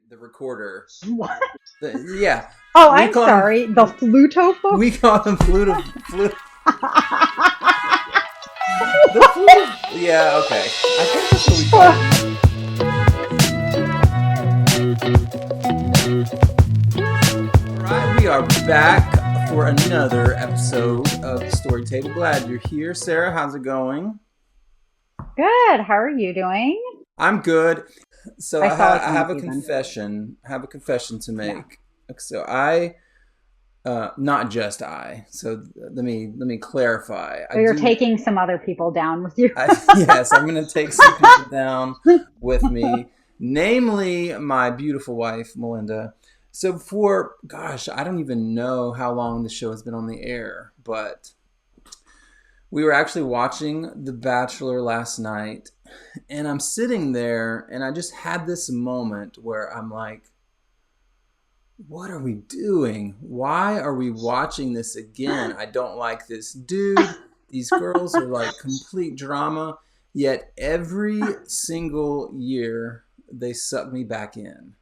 the recorder. What? Yeah. Oh, I'm sorry. The Flutophone? We call them flute. The flute. Yeah, okay. I think that's what we call them. All right, we are back for another episode of the Story Table. Glad you're here. Sarah, how's it going? Good. How are you doing? I'm good. So I have a season. confession. I have a confession to make. Yeah. So not just I. So let me clarify. So you're taking some other people down with you. Yes, I'm going to take some people down with me, namely my beautiful wife, Melinda. So I don't even know how long the show has been on the air, but we were actually watching The Bachelor last night, and I'm sitting there, and I just had this moment where I'm like, what are we doing? Why are we watching this again? I don't like this dude. These girls are like complete drama. Yet every single year they suck me back in.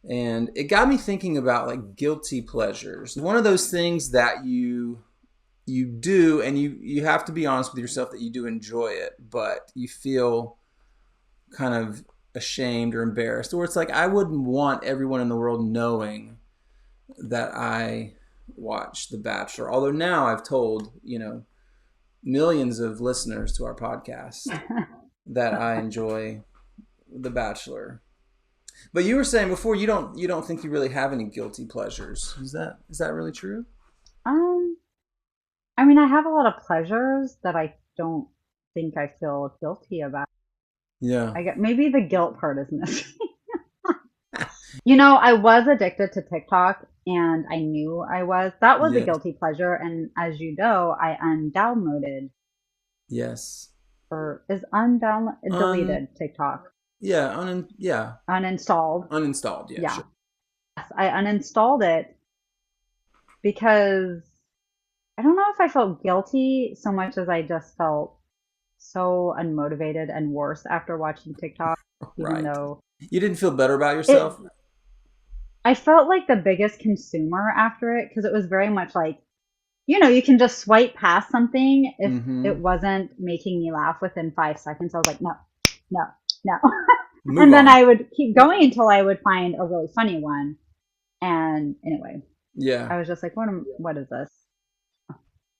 And it got me thinking about like guilty pleasures. One of those things that you do, and you have to be honest with yourself that you do enjoy it, but you feel kind of ashamed or embarrassed, or it's like I wouldn't want everyone in the world knowing that I watch The Bachelor. Although now I've told millions of listeners to our podcast that I enjoy The Bachelor. But you were saying before you don't think you really have any guilty pleasures. Is that really true? I mean, I have a lot of pleasures that I don't think I feel guilty about. Yeah. Maybe the guilt part is missing. I was addicted to TikTok, and I knew I was. That was a guilty pleasure, and as you know, I undownloaded. Yes. Or is deleted TikTok? Yeah, Uninstalled. Uninstalled, yeah. Sure. Yes, I uninstalled it because I don't know if I felt guilty so much as I just felt so unmotivated and worse after watching TikTok. Right. Even though you didn't feel better about yourself? I felt like the biggest consumer after it because it was very much like, you can just swipe past something if it wasn't making me laugh within 5 seconds. I was like, no. And then I would keep going until I would find a really funny one. And anyway, yeah, I was just like, what is this?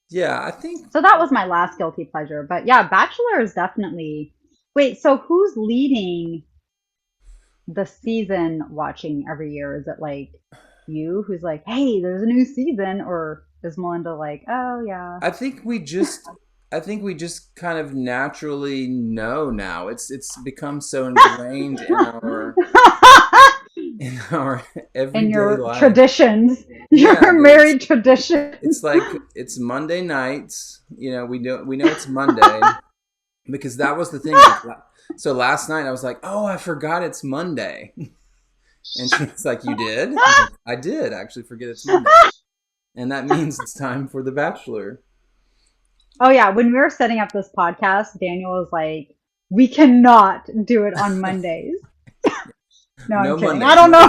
Yeah, I think so. That was my last guilty pleasure. But yeah, Bachelor is definitely. Wait, so who's leading the season watching every year? Is it like you who's like, hey, there's a new season, or is Melinda like, oh yeah? I think we just kind of naturally know now. It's become so ingrained in our everyday life. Traditions. Your married tradition. It's like it's Monday nights. We know it's Monday because that was the thing. So last night I was like, oh, I forgot it's Monday. And she's like, you did? I did actually forget it's Monday. And that means it's time for The Bachelor. Oh yeah, when we were setting up this podcast, Daniel was like, we cannot do it on Mondays. No, I'm kidding. Mondays. I don't know.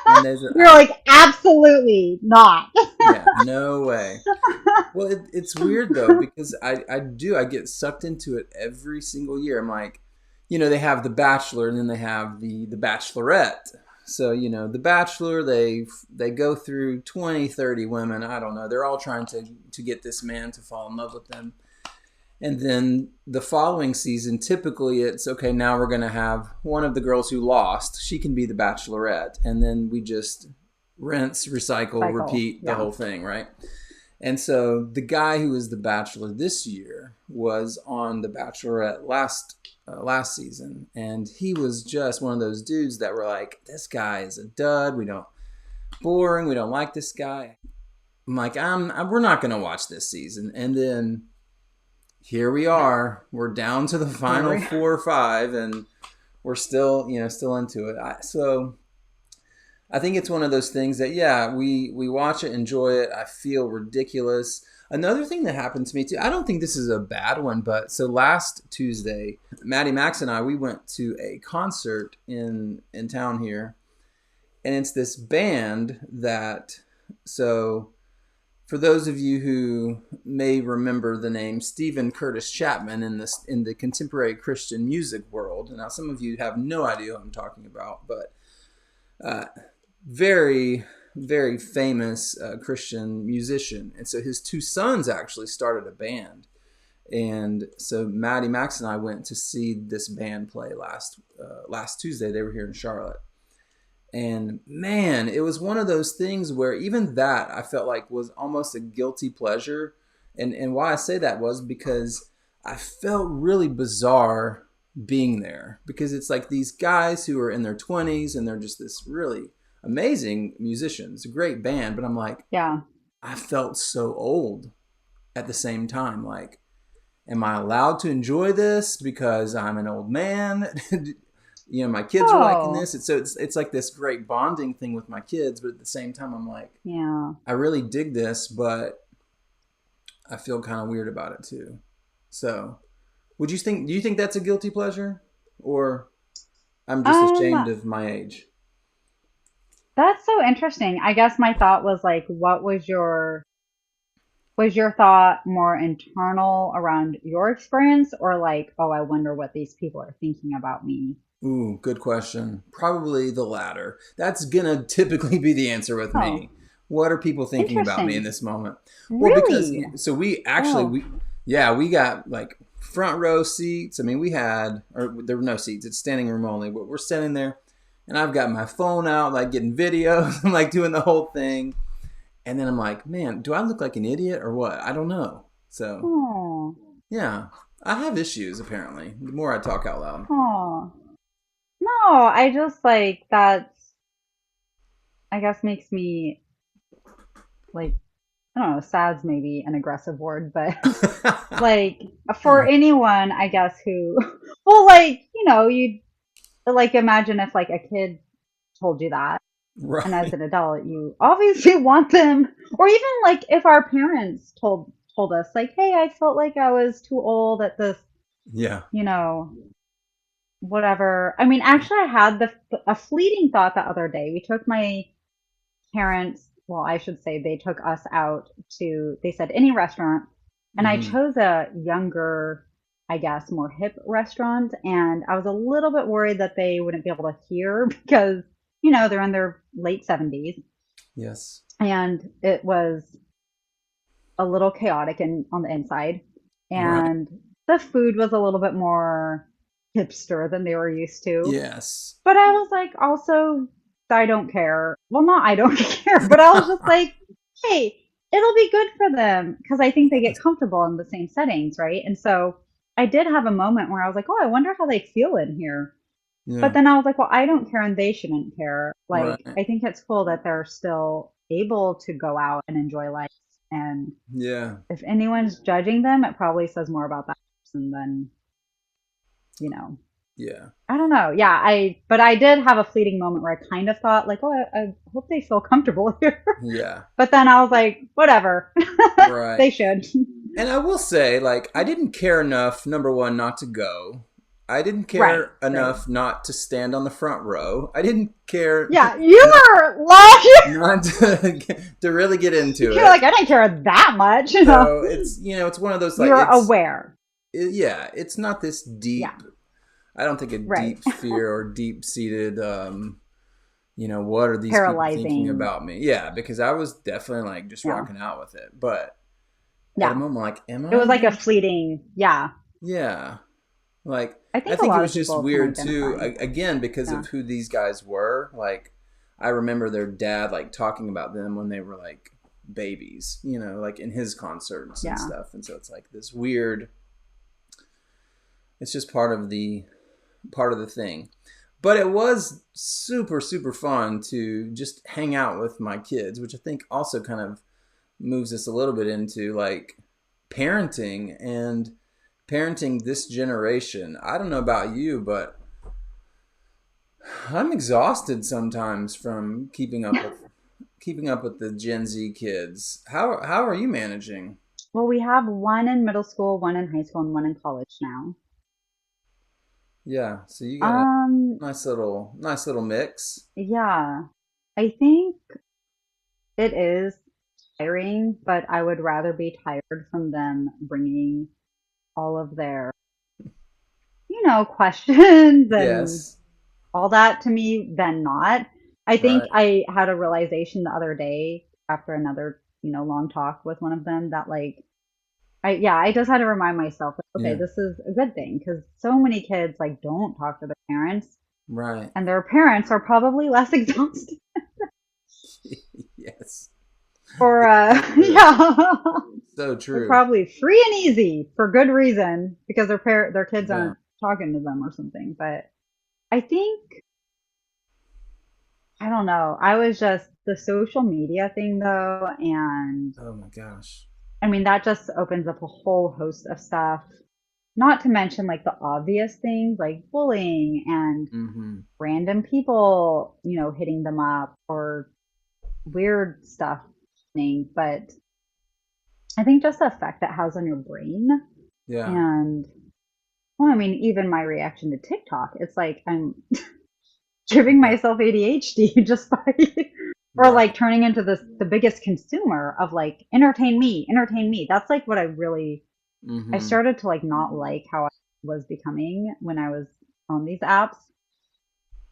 Mondays are You're like, absolutely not. Yeah, no way. Well, it's weird though because I get sucked into it every single year. I'm like, they have The Bachelor and then they have the Bachelorette. So, The Bachelor, they go through 20, 30 women. I don't know. They're all trying to get this man to fall in love with them. And then the following season, typically it's, okay, now we're going to have one of the girls who lost. She can be the Bachelorette. And then we just rinse, recycle, repeat the whole thing, right? And so the guy who was the Bachelor this year was on the Bachelorette last season. And he was just one of those dudes that were like, this guy is a dud. Boring. We don't like this guy. I'm like, we're not going to watch this season. And then here we are. We're down to the final 4 or 5, and we're still into it. So I think it's one of those things that, we watch it, enjoy it. I feel ridiculous. Another thing that happened to me too, I don't think this is a bad one, but so last Tuesday, Maddie Max and I, we went to a concert in town here. And it's this band that, so for those of you who may remember the name Stephen Curtis Chapman in the contemporary Christian music world, and now some of you have no idea who I'm talking about, but very, very famous Christian musician. And so his two sons actually started a band. And so Maddie Max and I went to see this band play last Tuesday. They were here in Charlotte. And man, it was one of those things where even that I felt like was almost a guilty pleasure. And why I say that was because I felt really bizarre being there, because it's like these guys who are in their 20s and they're just this really amazing musicians, a great band. But I'm like, Yeah. I felt so old at the same time. Like, am I allowed to enjoy this because I'm an old man? You know, my kids are liking this. It's like this great bonding thing with my kids, but at the same time, I'm like, Yeah. I really dig this, but I feel kind of weird about it too. So, do you think that's a guilty pleasure, or I'm just ashamed of my age? That's so interesting. I guess my thought was like, what was your thought more internal around your experience, or like, oh, I wonder what these people are thinking about me? Ooh, good question. Probably the latter. That's gonna typically be the answer with Oh, me. What are people thinking about me in interesting. this moment? Well, because Really? so we actually Oh, we got like front row seats. I mean, we had, or there were no seats. It's standing room only. But we're standing there, and I've got my phone out, like getting videos. I'm like doing the whole thing, and then I'm like, man, do I look like an idiot or what? I don't know. So oh, yeah, I have issues apparently. The more I talk out loud. oh. No, I just like that's, I guess makes me like, I don't know, sad's maybe an aggressive word, but like for anyone, I guess who, well, like, you like imagine if like a kid told you that, and as Right. an adult, you obviously want them, or even like if our parents told us like, hey, I felt like I was too old at this, Yeah. you know, whatever. I mean, actually, I had a fleeting thought the other day. We took my parents, well, I should say they took us out to, they said any restaurant. And I Hmm. chose a younger, I guess, more hip restaurant. And I was a little bit worried that they wouldn't be able to hear because, they're in their late 70s. Yes. And it was a little chaotic on the inside. Right. And the food was a little bit more hipster than they were used to. Yes. But I was like, also, I don't care. Well, not I don't care, but I was just like, hey, it'll be good for them because I think they get comfortable in the same settings, right? And so I did have a moment where I was like, oh, I wonder how they feel in here. But Yeah. then I was like, well, I don't care and they shouldn't care. Like, Right. I think it's cool that they're still able to go out and enjoy life. And Yeah. if anyone's judging them, it probably says more about that person than, you know, Yeah. I don't know. Yeah, but I did have a fleeting moment where I kind of thought like, oh, I hope they feel comfortable here. Yeah. But then I was like, whatever. Right. They should. And I will say, like, I didn't care enough, number one, not to go. I didn't Right, care right. enough not to stand on the front row. I didn't care Yeah, you not, were like, not to, to really get into you're it. like, I didn't care that much, So it's, it's one of those, like, You're aware. yeah, it's not this Yeah, deep, I don't think a right. deep fear or deep seated, what are these people thinking Paralyzing. about me? Yeah, because I was definitely like just Yeah, rocking out with it. But at a yeah. moment, like, am It was I? like a fleeting, yeah. Yeah. Like, I I think a think it lot was of just people can weird too, identify. again, because Yeah, of who these guys were. Like, I remember their dad, like, talking about them when they were, like, babies, like in his concerts and yeah. stuff. And so it's like this weird, it's just part of the thing. But it was super, super fun to just hang out with my kids, which I think also kind of moves us a little bit into like parenting and parenting this generation. I don't know about you, but I'm exhausted sometimes from keeping up with the Gen Z kids. How are you managing? Well, we have one in middle school, one in high school, and one in college now. Yeah, so you got a Um, nice little mix. yeah, I think it is tiring, but I would rather be tired from them bringing all of their, questions and Yes. all that to me than not. I think Right. I had a realization the other day after another, long talk with one of them that like I just had to remind myself, like, okay, Yeah. this is a good thing because so many kids like don't talk to their parents Right. and their parents are probably less exhausted Yes. or It's so true. yeah. So They're true. probably free and easy for good reason because their kids Yeah. aren't talking to them or something. But I think I don't know. I was just the social media thing though, and Oh my gosh. I mean that just opens up a whole host of stuff. Not to mention like the obvious things like bullying and Mm-hmm. random people, hitting them up or weird stuff happening. But I think just the effect that has on your brain Yeah. and well, I mean, even my reaction to TikTok, it's like I'm giving Yeah. myself ADHD just by, or Right. like turning into the biggest consumer of like entertain me, entertain me. That's like what I Mm-hmm. started to like not like how I was becoming when I was on these apps.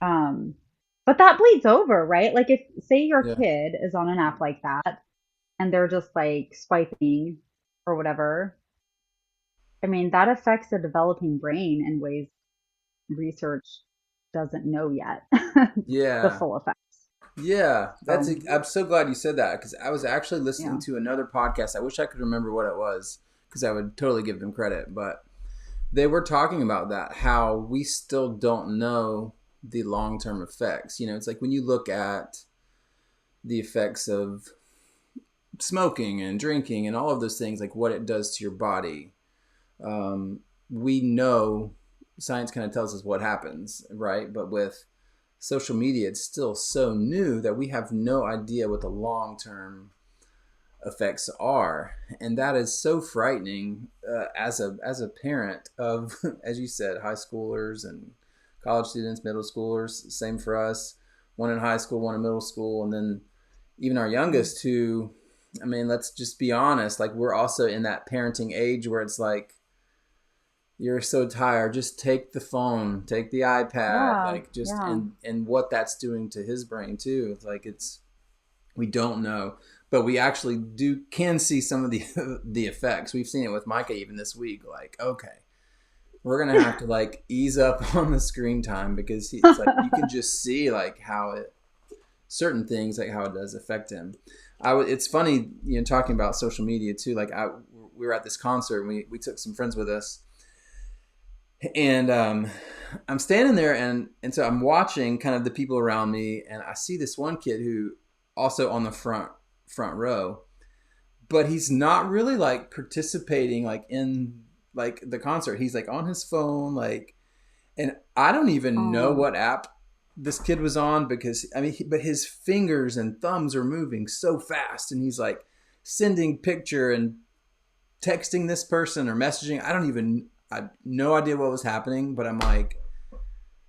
Um, but that bleeds over, right? Like if say your Yeah. kid is on an app like that and they're just like swiping or whatever, I mean, that affects the developing brain in ways research doesn't know yet the Yeah. full effects. Yeah. So, I'm so glad you said that because I was actually listening yeah. to another podcast. I wish I could remember what it was because I would totally give them credit, but they were talking about that, how we still don't know the long-term effects. It's like when you look at the effects of smoking and drinking and all of those things, like what it does to your body. We know science kind of tells us what happens, right? But with social media, it's still so new that we have no idea what the long term effects are, and that is so frightening as a parent of, as you said, high schoolers and college students, middle schoolers. Same for us. One in high school, one in middle school, and then even our Mm. youngest who, I mean, let's just be honest, like we're also in that parenting age where it's like you're so tired, just take the phone, take the iPad, Yeah. like just Yeah. and what that's doing to his brain too. It's like it's we don't know, but we actually do can see some of the the effects. We've seen it with Micah even this week. Like, okay, we're gonna have to like ease up on the screen time because it's like you can just see like how it certain things like how it does affect him. It's funny, talking about social media too. Like we were at this concert and we took some friends with us, and I'm standing there and so I'm watching kind of the people around me, and I see this one kid who also on the front row, but he's not really like participating like in like the concert. He's like on his phone, like, and I don't even know Oh. what app this kid was on because I mean, but his fingers and thumbs are moving so fast, and he's like sending picture and texting this person or messaging. I had no idea what was happening, but I'm like,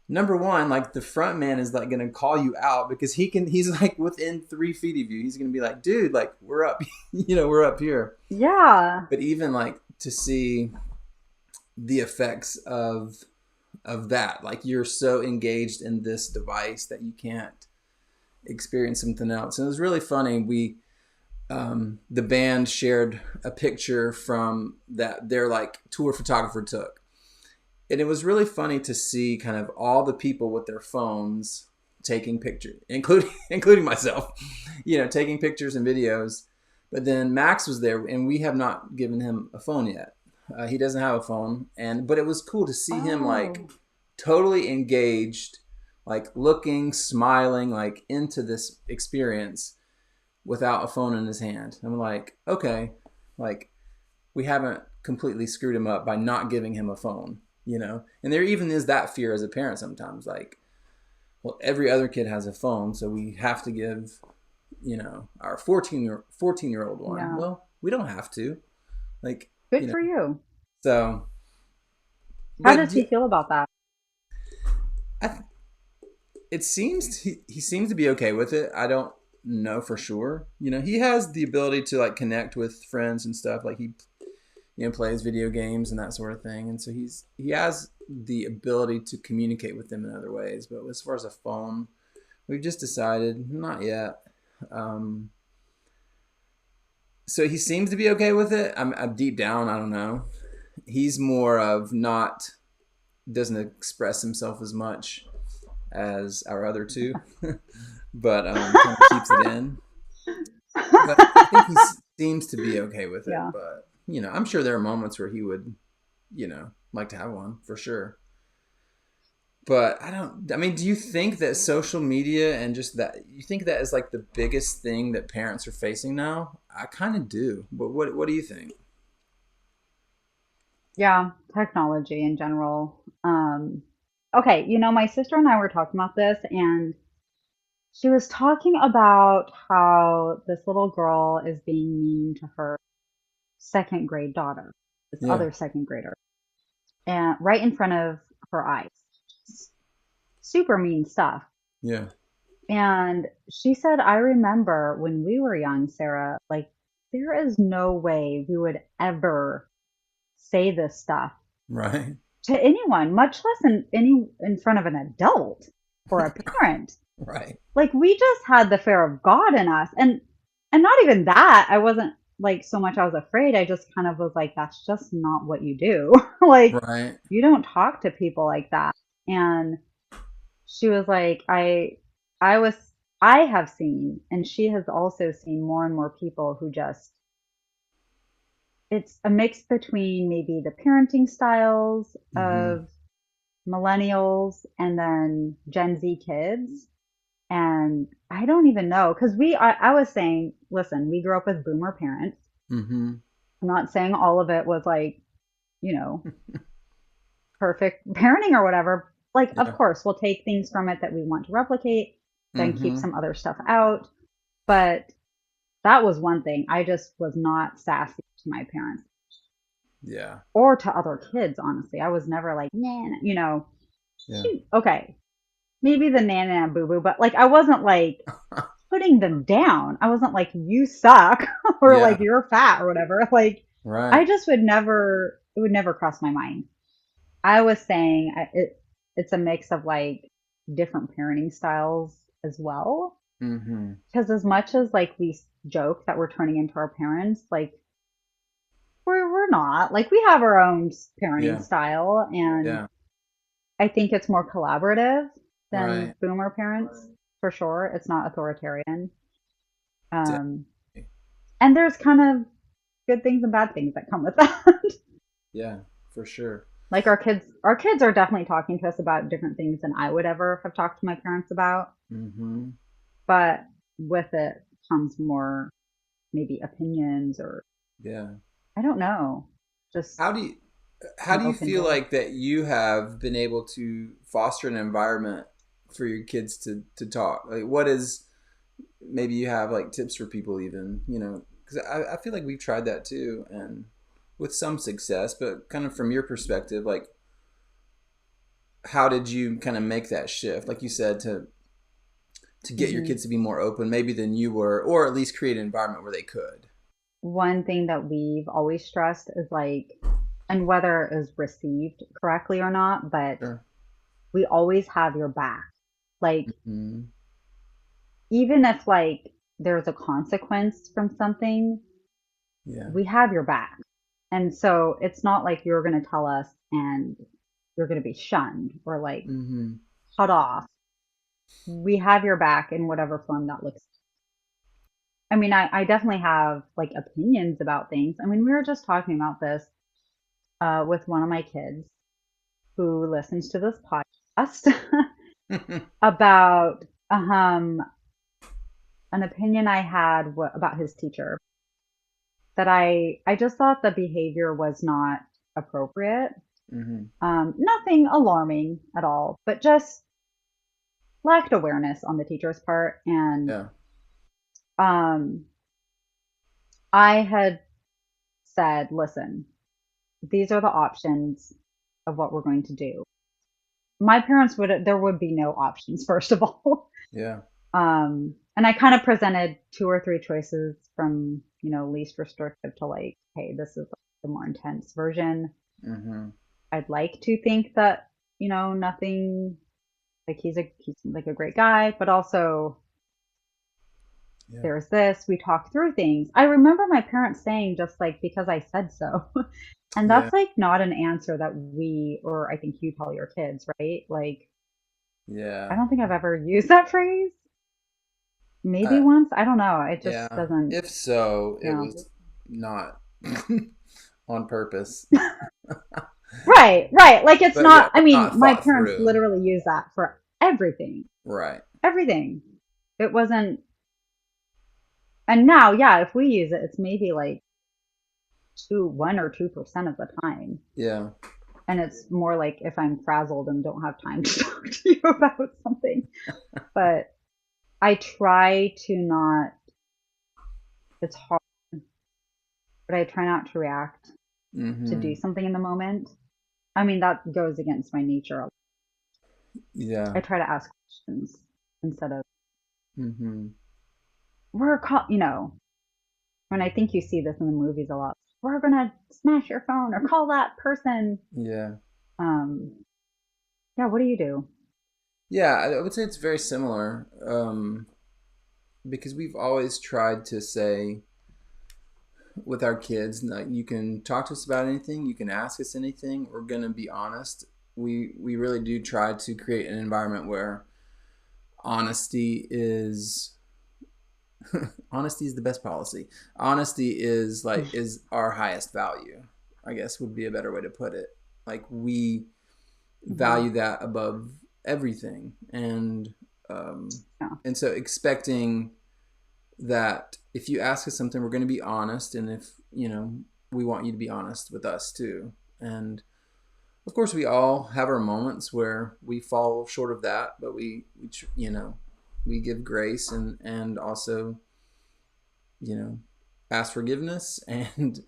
number one, like the front man is like gonna call you out because he's like within 3 feet of you. He's gonna be like, dude, like we're up, we're up here. Yeah. But even like to see the effects of that, like you're so engaged in this device that you can't experience something else. And it was really funny. The band shared a picture from that their like tour photographer took, and it was really funny to see kind of all the people with their phones taking pictures, including including myself, taking pictures and videos. But then Max was there, and we have not given him a phone yet. He doesn't have a phone, but it was cool to see him like Oh. totally engaged, like looking, smiling, like into this experience without a phone in his hand. I'm like, okay, like we haven't completely screwed him up by not giving him a phone. And there even is that fear as a parent sometimes, like, well, every other kid has a phone, so we have to give, our 14-year-old one. Yeah. Well, we don't have to. Like, Good for you. so, How but does he feel about that? I, it seems he seems to be okay with it. I don't know for sure. He has the ability to like connect with friends and stuff. Like he plays video games and that sort of thing, and so he has the ability to communicate with them in other ways. But as far as a phone, we've just decided not yet. Um, so he seems to be okay with it. I'm deep down, I don't know. He's more of not doesn't express himself as much as our other two, but kind of keeps it in. But I think he seems to be okay with it. Yeah. But I'm sure there are moments where he would, like to have one for sure. But I don't. I mean, do you think that social media and just that you think that is like the biggest thing that parents are facing now? I kind of do. But what do you think? Yeah, technology in general. Okay, my sister and I were talking about this, and she was talking about how this little girl is being mean to her second grade daughter, this Yeah, other second grader, and right in front of her eyes. Super mean stuff. yeah, And she said, I remember when we were young, Sarah, like, there is no way we would ever say this stuff right, to anyone, much less in front of an adult or a parent. right, Like we just had the fear of God in us. And not even that. I wasn't like so much I was afraid. I just kind of was like, that's just not what you do. Like right. you don't talk to people like that. And she was like, I was I have seen, and she has also seen more and more people who just it's a mix between maybe the parenting styles Mm-hmm. of millennials and then Gen Z kids. And I don't even know because I was saying, listen, we grew up with boomer parents. Mm-hmm. I'm not saying all of it was like, you know, perfect parenting or whatever. Like, of Yeah. course, we'll take things from it that we want to replicate, then keep Mm-hmm. some other stuff out. But that was one thing. I just was not sassy to my parents Yeah. or to other kids, honestly. I was never like, nah, Yeah. okay, maybe the nana and boo boo, but like I wasn't like putting them down. I wasn't like you suck or like Yeah. you're fat or whatever. Like I Right. just would never it would never cross my mind. I was saying it's a mix of like different parenting styles as well. Mm-hmm. Because as much as like we joke that we're turning into our parents, like we're not. Like we have our own parenting Yeah. style, and Yeah. I think it's more collaborative than Right. boomer parents for sure. It's not authoritarian. Um, Definitely. and there's kind of good things and bad things that come with that. Yeah. For sure. Like our kids are definitely talking to us about different things than I would ever have talked to my parents about. Mm-hmm. But with it comes more maybe opinions or Yeah. I don't know, just How do you how an do you open feel door. like that you have been able to foster an environment for your kids to talk? Like what is maybe you have like tips for people even, because I feel like we've tried that too and with some success, but kind of from your perspective, like how did you kind of make that shift? Like you said, to get your Hmm. kids to be more open, maybe than you were, or at least create an environment where they could. One thing that we've always stressed is like, and whether it is received correctly or not, but Sure. we always have your back. Like, Hmm. even if like there's a consequence from something, Yeah. we have your back. And so it's not like you're going to tell us and you're going to be shunned or like Hmm. cut off. We have your back in whatever form that looks. I mean, I definitely have like opinions about things. I mean, we were just talking about this with one of my kids who listens to this podcast about an opinion I had about his teacher that I just thought the behavior was not appropriate. Hmm. Nothing alarming at all, but just lacked awareness on the teacher's part. And Yeah. um, I had said, listen, these are the options of what we're going to do. My parents there would be no options, first of all. Yeah. And I kind of presented two or three choices from, least restrictive to like, hey, this is the more intense version. Mm-hmm. I'd like to think that, nothing, like he's like a great guy, but also Yeah. there's this, we talk through things. I remember my parents saying just like, because I said so. And Yeah. that's like not an answer that or I think you tell your kids, right? Like, I Yeah. don't think I've ever used that phrase. Maybe Uh, once. I don't know. It just yeah. doesn't, If so, you it know. was not on purpose. Right, right. Like it's But yeah, not, I but mean, not my thought parents through. literally use that for everything. Right. Everything. It wasn't, and now, yeah, if we use it, it's maybe like 1 or 2% of the time. Yeah. And it's more like if I'm frazzled and don't have time to talk to you about something. But I try to not, it's hard, but I try not to react to do Mm-hmm. something in the moment. I mean, that goes against my nature. Yeah. I try to ask questions instead of, Mm-hmm. when I think you see this in the movies a lot, we're gonna smash your phone or call that person. Yeah. Um, yeah, what do you do? Yeah, I would say it's very similar. Because we've always tried to say with our kids, like, you can talk to us about anything, you can ask us anything. We're gonna be honest. We really do try to create an environment where honesty is honesty is the best policy. Honesty is our highest value, I guess would be a better way to put it. Like, we Hmm. value that above everything, um, Yeah, and so expecting that if you ask us something, we're going to be honest, and if we want you to be honest with us too. And of course, we all have our moments where we fall short of that, but we give grace, and also ask forgiveness, and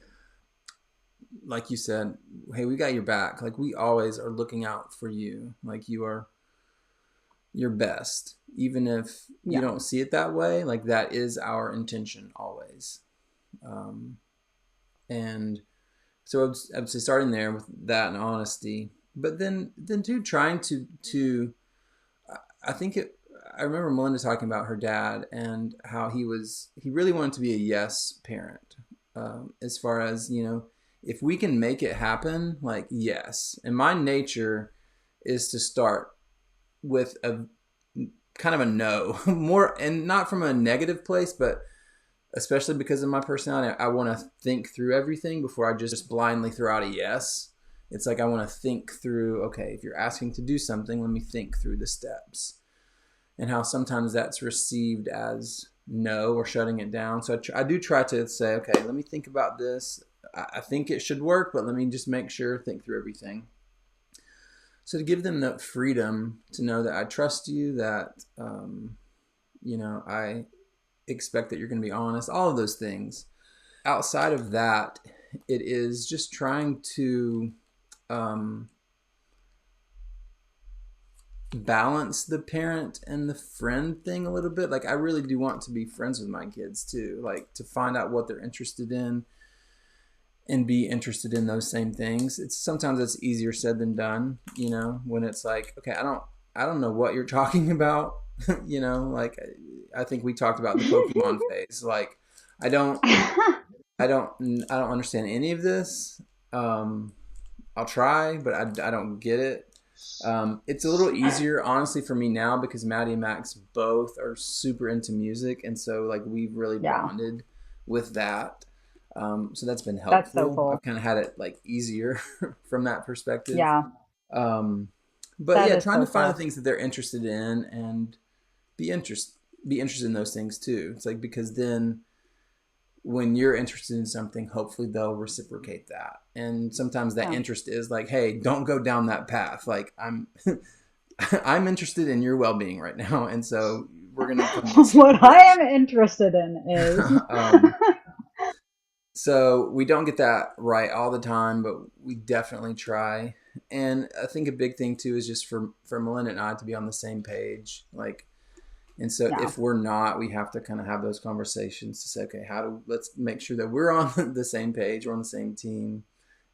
like you said, hey, we got your back. Like, we always are looking out for you. Like, you are your best, even if you yeah, don't see it that way. Like, that is our intention always. um, and so I would say starting there with that and honesty, but then too trying to I think I remember Melinda talking about her dad and how he really wanted to be a yes parent, as far as if we can make it happen, like, yes. And my nature is to start with a kind of a no, more, and not from a negative place, but especially because of my personality, I want to think through everything before I just blindly throw out a yes. It's like I want to think through, okay, if you're asking to do something, let me think through the steps, and how sometimes that's received as no or shutting it down. So I do try to say, okay, let me think about this. I think it should work, but let me just make sure, think through everything. So to give them the freedom to know that I trust you, that I expect that you're going to be honest, all of those things. Outside of that, it is just trying to um, balance the parent and the friend thing a little bit. Like, I really do want to be friends with my kids too, like, to find out what they're interested in and be interested in those same things. Sometimes it's easier said than done, when it's like, okay, I don't know what you're talking about. Like, I think we talked about the Pokemon phase. Like, I don't I don't understand any of this. Um, I'll try, but I don't get it. It's a little easier, honestly, for me now because Maddie and Max both are super into music, and so, like, we've really yeah. bonded with that. So that's been That's so helpful. cool. I've kind of had it, like, easier from that perspective. Yeah, Um, but that yeah, is trying so to find the cool. things that they're interested in and be interest be interested in those things too. It's like, because then when you're interested in something, hopefully they'll reciprocate that. And sometimes that Yeah. interest is like, hey, don't go down that path. Like, I'm interested in your well-being right now, and so we're gonna come this What I am direction. interested in is um, So we don't get that right all the time, but we definitely try. And I think a big thing too is just for Melinda and I to be on the same page. Like, and so Yeah, if we're not, we have to kind of have those conversations to say, okay, let's make sure that we're on the same page, we're on the same team,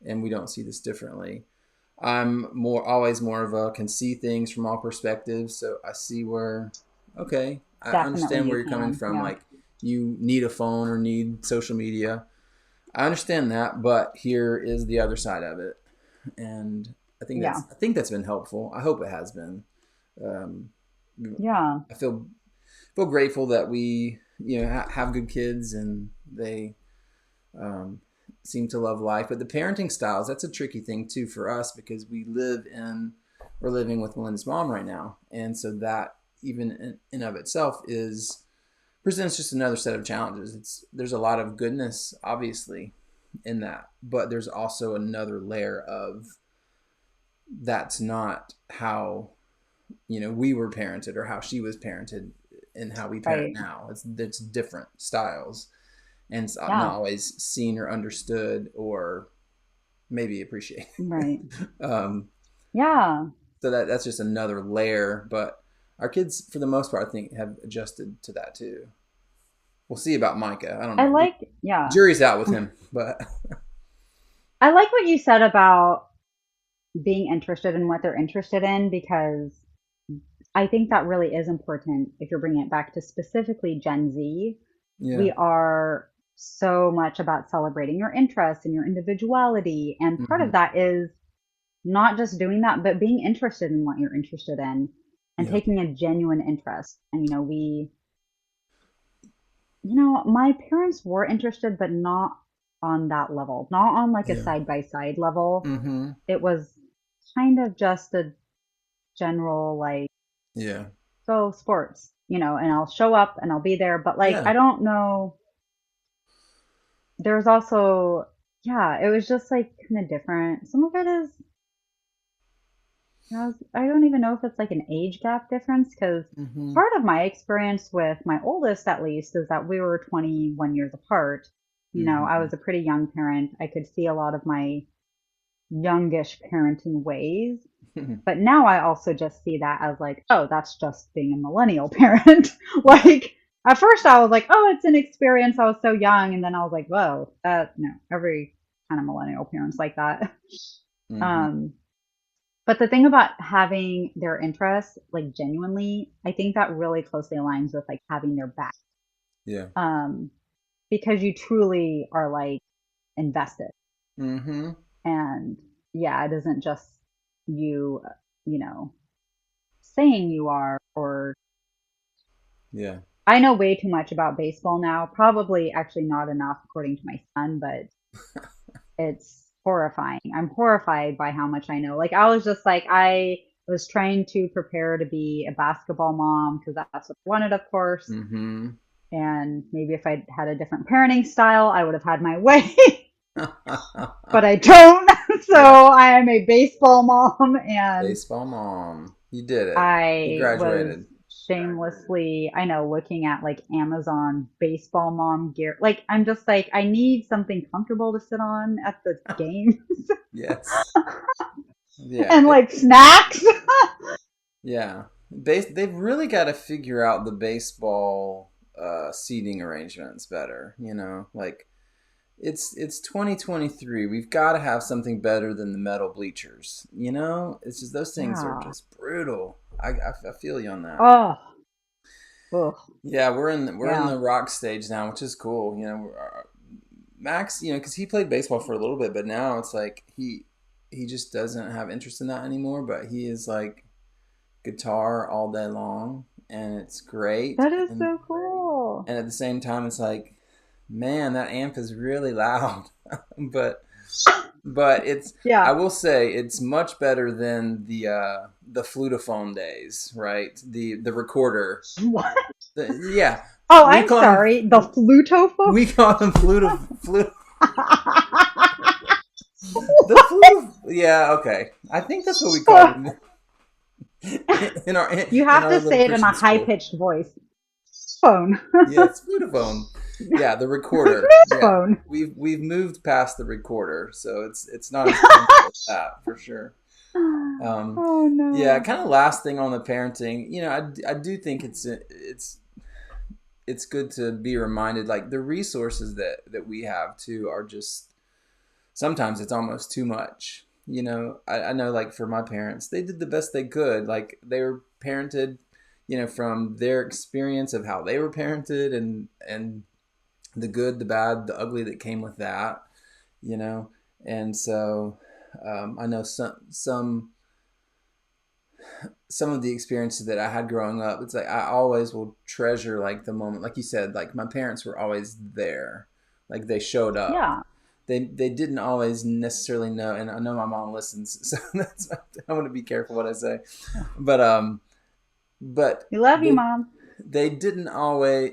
and we don't see this differently. I'm always more of a can see things from all perspectives. So I see where, okay, I definitely understand you where you're coming can. from. Yeah, Like you need a phone or need social media. I understand that, but here is the other side of it, and yeah, I think that's been helpful. I hope it has been. Um, yeah. I feel grateful that we have good kids and they um, seem to love life. But the parenting styles, that's a tricky thing too for us because we're living with Melinda's mom right now, and so that even in of itself presents just another set of challenges. There's a lot of goodness obviously in that, but there's also another layer of that's not how we were parented or how she was parented and how we parent Right. now. It's different styles, and it's not Yeah. always seen or understood or maybe appreciated. Right. um, Yeah. so that's just another layer. But our kids, for the most part, I think have adjusted to that too. We'll see about Micah. I don't I know. like, yeah. Jury's out with him, but I like what you said about being interested in what they're interested in because I think that really is important if you're bringing it back to specifically Gen Z. yeah. We are so much about celebrating your interests and your individuality. And part Hmm. of that is not just doing that, but being interested in what you're interested in and Yeah. taking a genuine interest. And, my parents were interested, but not on that level, not on like a Yeah. side by side level. Hmm. It was kind of just a general, like, Yeah. so sports, and I'll show up and I'll be there. But like, Yeah. I don't know. There's also, yeah, it was just like kind of different. Some of it is, I don't even know if it's like an age gap difference because Hmm. part of my experience with my oldest, at least, is that we were 21 years apart. I Hmm. was a pretty young parent. I could see a lot of my youngish parenting ways. But now I also just see that as like, oh, that's just being a millennial parent. Yeah. Like at first I was like, oh, it's an experience. I was so young. And then I was like, whoa, no, every kind of millennial parent's like that. Hmm. Um, but the thing about having their interests, like genuinely, I think that really closely aligns with like having their back. Yeah. Um, because you truly are like invested. Hmm. And yeah, it isn't just you, you know, saying you are, or Yeah. I know way too much about baseball now. Probably actually not enough according to my son, but it's horrifying. I'm horrified by how much I know. Like I was just like I was trying to prepare to be a basketball mom because that's what I wanted, of course. Hmm. And maybe if I'd had a different parenting style, I would have had my way. But I don't. So Yeah. I am a baseball mom, and Baseball mom. You did it. You I was graduated. shamelessly, I know, looking at like Amazon baseball mom gear. Like, I'm just like, I need something comfortable to sit on at the games Yes. Yeah. and like snacks. Yeah. They've really got to figure out the baseball seating arrangements better, Like it's 2023. We've got to have something better than the metal bleachers, It's just those things are Yeah. just brutal. I feel you on that. Oh, ugh. Yeah, we're in Yeah. the rock stage now, which is cool. Max, because he played baseball for a little bit, but now it's like he just doesn't have interest in that anymore. But he is like guitar all day long, and it's great. That is And so cool. and at the same time, it's like, man, that amp is really loud. but but I Yeah. will say it's much better than the flutophone days, right? The recorder. What? Yeah, Oh, we I'm call him sorry. The flutophone? we call him flute. The flute. Yeah, okay. I think that's what we call him You in have our to little say it in a Christian high school. pitched voice. Phone. Yeah, it's flutophone. Yeah, the recorder. His phone. We've moved past the recorder, so it's not as simple as that for sure. Oh Yeah, no. kind of last thing on the parenting. I do think it's good to be reminded, like the resources that we have too are just sometimes it's almost too much. I know, like for my parents, they did the best they could. Like they were parented, from their experience of how they were parented, and the good, the bad, the ugly that came with that. You know, and so I know some of the experiences that I had growing up. It's like I always will treasure like the moment, like you said, like my parents were always there, like they showed up. Yeah. They didn't always necessarily know, and I know my mom listens, so I want to be careful what I say, but We love you, they Mom. they didn't always,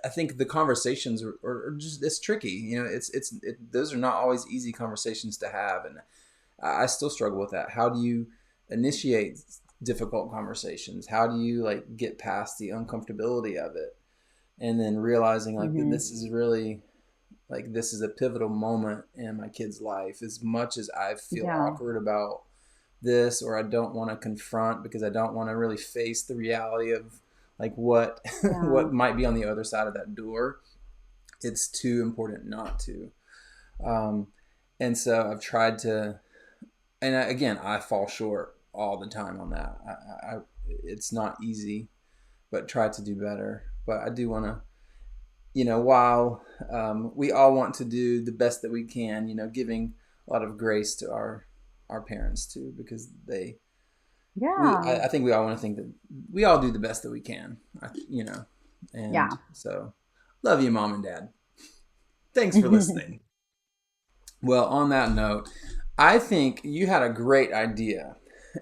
I think the conversations are just, it's tricky, those are not always easy conversations to have, and I still struggle with that. How do you initiate difficult conversations? How do you like get past the uncomfortability of it, and then realizing like that Hmm. this is really like this is a pivotal moment in my kid's life. As much as I feel Yeah. awkward about this, or I don't want to confront because I don't want to really face the reality of like what Yeah. what might be on the other side of that door, it's too important not to. Um, and so I've tried to, and again, I fall short all the time on that. It's not easy, but try to do better. But I do want to, while we all want to do the best that we can, giving a lot of grace to our parents too, because Yeah. I think we all want to think that we all do the best that we can, and Yeah. so love you, mom and dad. Thanks for listening. Well, on that note, I think you had a great idea.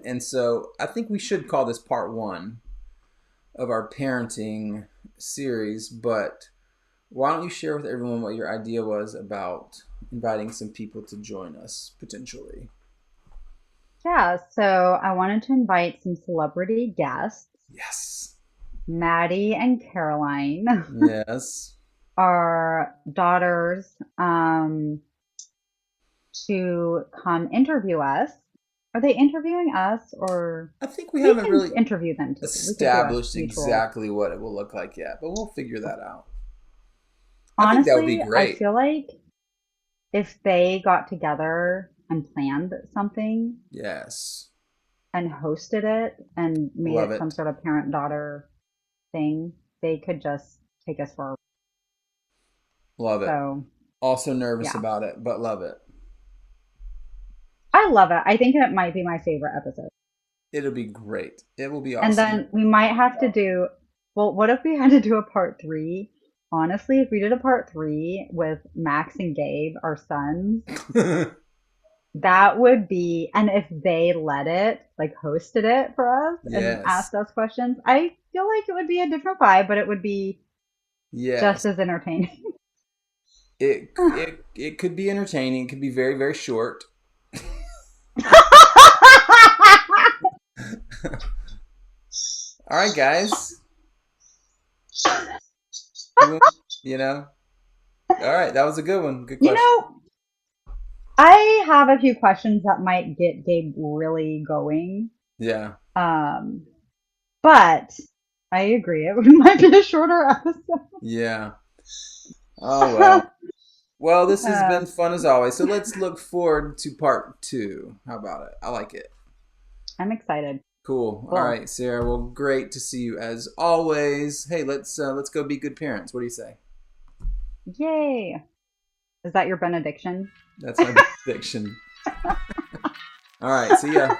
And so I think we should call this part one of our parenting series. But why don't you share with everyone what your idea was about inviting some people to join us potentially? Yeah. So I wanted to invite some celebrity guests, Yes. Maddie and Caroline, Yes. our daughters, to come interview us. Are they interviewing us, or I think we we haven't can really interview them too? We could do a established mutual. exactly what it will look like yet, but we'll figure that out. I think that would be Honestly, I great. feel like if they got together and planned something Yes. and hosted it and made Love it some it. sort of parent-daughter thing, they could just take us for a. Love it. So, Also nervous yeah. about it, but love it. I love it. I think it might be my favorite episode. It'll be great. It will be And awesome. then we might have to do, well, what if we had to do a part three? Honestly, if we did a part three with Max and Gabe, our sons, that would be, and if they let it, like hosted it for us and Yes. asked us questions, I feel like it would be a different vibe, but it would be just Yes. as entertaining. It could be entertaining. It could be very, very short. All right, guys. You, you know. All right, that was a good one. Good You question. know, I have a few questions that might get Gabe really going. Yeah. Um, but I agree, it might be a shorter episode. Yeah. Oh well. Well, this has Uh, been fun as always. So let's look forward to part two. How about it? I like it. I'm excited. Cool. All Cool. right, Sarah. Well, great to see you as always. Hey, let's go be good parents. What do you say? Yay. Is that your benediction? That's my prediction. All right. See ya.